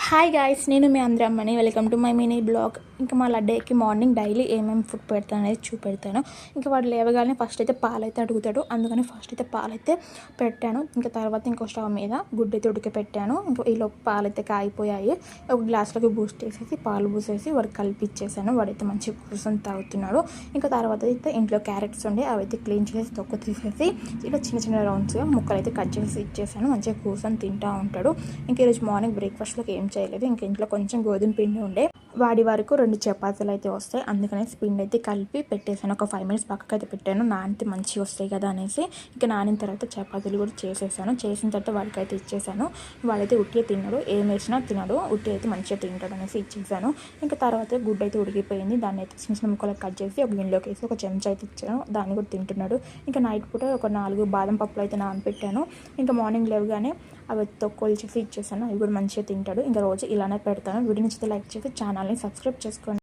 Hi guys, నేను మీ అందరమ్మని. Welcome to my mini blog. ఇంకా మా లడ్డేకి మార్నింగ్ డైలీ ఏమేమి ఫుడ్ పెడతాను అనేది చూపెడతాను. ఇంకా వాడు లేవగానే ఫస్ట్ అయితే పాలైతే అడుగుతాడు, అందుకని ఫస్ట్ అయితే పాలైతే పెట్టాను. ఇంకా తర్వాత ఇంకో స్టవ్ మీద గుడ్డు అయితే ఉడికి పెట్టాను. ఈలోపు పాలైతే కాగిపోయాయి. ఒక గ్లాస్లోకి బూస్ట్ వేసేసి పాలు పూసేసి వాడికి కలిపిచ్చేసాను. వాడైతే మంచిగా కూర్చొని తాగుతున్నాడు. ఇంకా తర్వాత అయితే ఇంట్లో క్యారెట్స్ ఉండే అవైతే క్లీన్ చేసి తొక్క తీసేసి ఇలా చిన్న చిన్న రౌండ్స్గా ముక్కలు అయితే కట్ చేసి ఇచ్చేసాను. మంచిగా కూర్చొని తింటూ ఉంటాడు. ఇంక ఈరోజు మార్నింగ్ బ్రేక్ఫాస్ట్లోకి ఏం చేయలేదు. ఇంక ఇంట్లో కొంచెం గోధుమ పిండి ఉండే, వాడి వరకు 2 చపాతీలు అయితే వస్తాయి, అందుకనే పిండి అయితే కలిపి పెట్టేశాను. ఒక 5 మినిట్స్ పక్కకు అయితే పెట్టాను, నానితే మంచిగా వస్తాయి కదా అనేసి. ఇంకా నానిన తర్వాత చపాతీలు కూడా చేసేసాను. చేసిన తర్వాత వాడికి అయితే ఇచ్చేసాను. వాడైతే ఉట్టిగా తిన్నాడు, ఏం వేసినా తినడు, ఉట్టి అయితే మంచిగా తింటాడు అనేసి ఇచ్చేసాను. ఇంకా తర్వాత గుడ్డు అయితే ఉడికిపోయింది, దాన్ని అయితే చిన్న చిన్న ముక్కలు కట్ చేసి ఒక గిన్నెలోకి వేసి ఒక చెంచా అయితే ఇచ్చాను, దాన్ని కూడా తింటున్నాడు. ఇంకా నైట్ పూట ఒక 4 బాదం పప్పులు అయితే నానబెట్టాను. ఇంకా మార్నింగ్ లేవగానే అవి తొక్కలు చేసి ఇచ్చేసాను, అవి కూడా మంచిగా తింటాడు. ఇంకా రోజు ఇలానే పెడతాను. వీడియో నచ్చితే లైక్ చేసి ఛానల్ని సబ్స్క్రైబ్ చేసుకోండి.